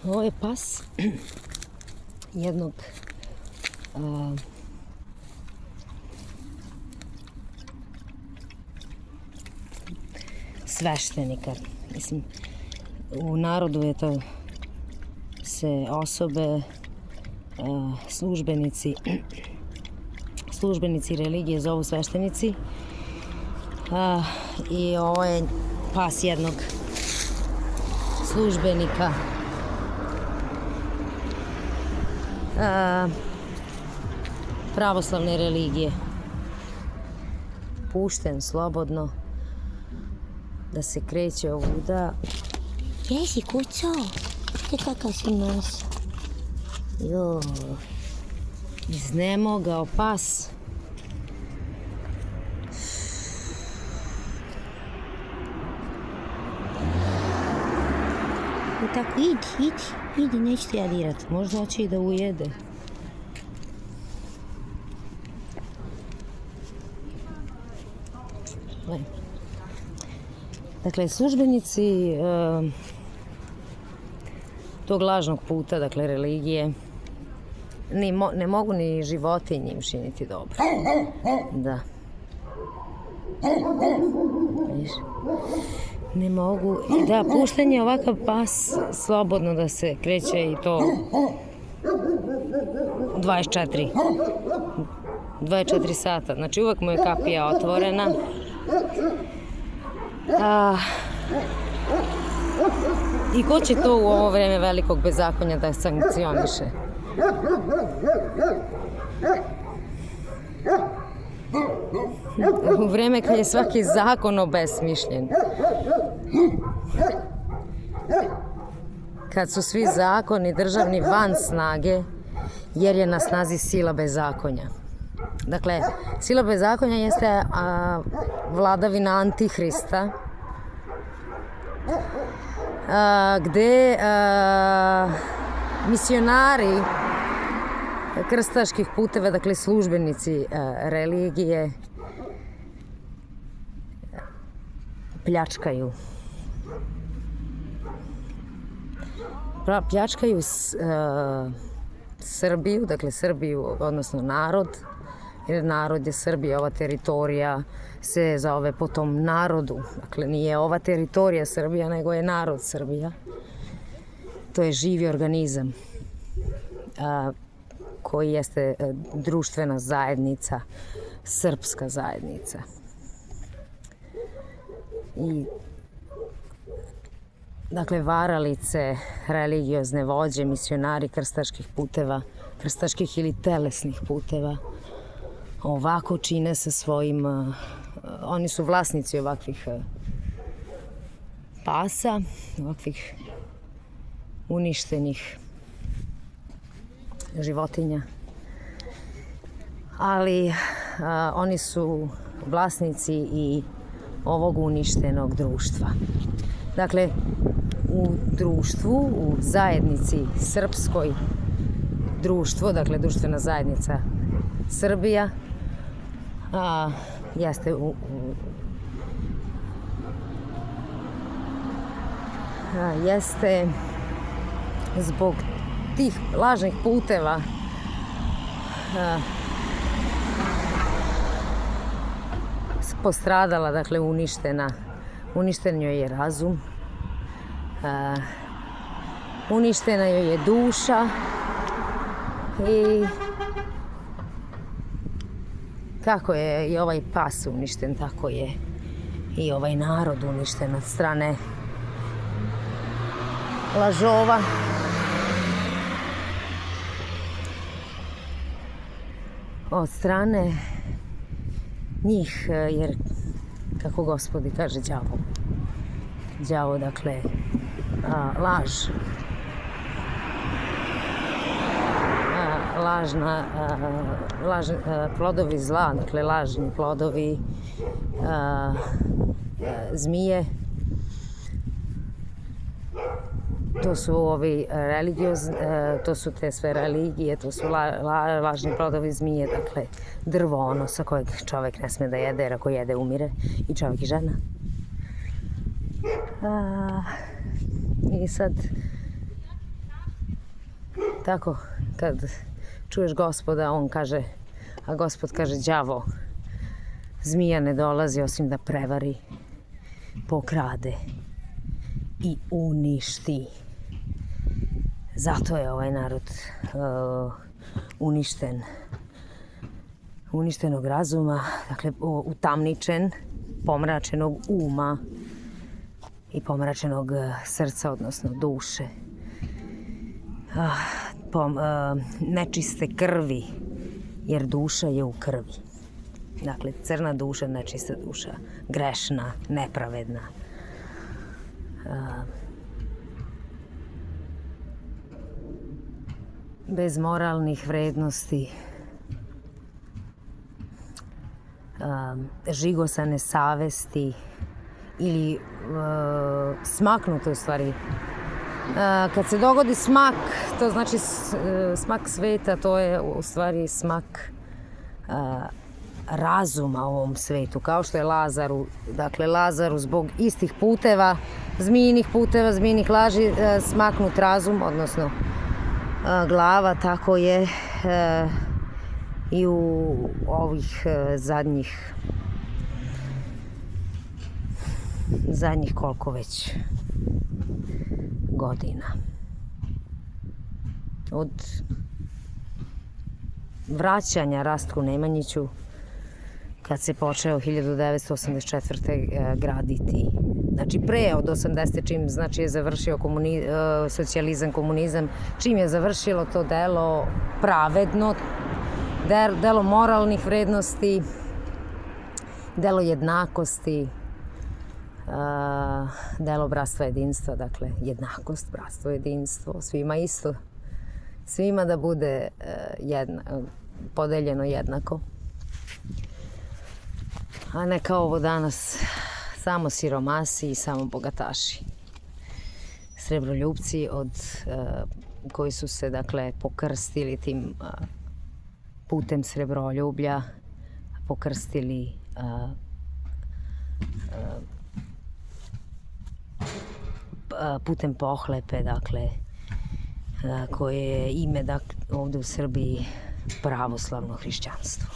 Ovo je pas jednog sveštenika. Mislim, u narodu je to se osobe, službenici religije zovu sveštenici. I ovo je pas jednog službenika pravoslavne religije. Pušten slobodno da se kreće ovuda. Jesi kucao? Kakav si nos? Jo, iznemogao pas. I tako, idi, neću te ja dirat. Možda hoće i da ujede. Dakle, službenici tog lažnog puta, dakle, religije, ne mogu ni životinji im činiti dobro. Da. Viš? Ne mogu. Da, pušten je ovakav pas slobodno da se kreće i to 24 sata. Znači uvek mu je kapija otvorena. I ko će to u ovo vreme velikog bezakonja da sankcioniše? U vreme kad je svaki zakon obesmišljen. Kad su svi zakoni državni van snage, jer je na snazi sila bezakonja. Dakle, sila bezakonja jeste vladavina Antihrista, gde misionari krstaških puteva, dakle službenici religije, pljačkaju Srbiju, dakle Srbiju, odnosno narod, jer narod je Srbija, ova teritorija se zove po tom narodu, dakle nije ova teritorija Srbija, nego je narod Srbija. To je živi organizam koji jeste društvena zajednica, srpska zajednica. I dakle, varalice, religiozne vođe, misionari krstaških puteva, krstaških ili telesnih puteva, ovako čine sa svojim, oni su vlasnici ovakvih pasa, ovakvih uništenih životinja. Ali oni su vlasnici i ovog uništenog društva. Dakle, u društvu, u zajednici srpskoj društvo, dakle društvena zajednica Srbija, jeste zbog tih lažnih puteva postradala, dakle uništen joj je razum, uništena joj je duša i kako je i ovaj pas uništen, tako je i ovaj narod uništen od strane lažova. Od strane njih, jer kako Gospodi kaže, đavo, dakle, laž, plodovi zla, dakle lažni plodovi zmije. To su ovi religiozni, to su te sve religije, to su lažni plodovi zmije, dakle drvo ono sa kojeg čovjek ne sme da jede, jer ako jede umire i čovjek i žena. I sad Tako, kad čuješ Gospoda, on kaže, a Gospod kaže đavo, zmija ne dolazi osim da prevari, pokrade i uništi. Zato je ovaj narod uništen. Uništenog razuma, dakle utamničen, pomračenog uma i pomračenog srca, odnosno duše. Nečiste krvi, jer duša je u krvi. Dakle, crna duša, nečista duša, grešna, nepravedna. Bez moralnih vrednosti, žigosane savesti ili smaknute u stvari. Kad se dogodi smak, to znači smak sveta, to je u stvari smak razuma u ovom svetu, kao što je Lazaru. Dakle, Lazaru zbog istih puteva, zmijinih laži, smaknut razum, odnosno glava, tako je i u ovih zadnjih koliko već godina. Od vraćanja Rastku Nemanjiću, kad se počeo 1984. Graditi, znači pre od 80. čim znači je završio socijalizam, komunizam, čim je završilo to delo pravedno, delo moralnih vrednosti, delo jednakosti, delo bratstva jedinstva, dakle jednakost, bratstvo, jedinstvo, svima isto, svima da bude podeljeno jednako, a ne kao ovo danas samo siromasi i samo bogataši, srebroljupci koji su se dakle pokrstili tim putem srebroljublja, pokrstili putem pohlepe, dakle, koje je ime ovdje u Srbiji pravoslavno hrišćanstvo.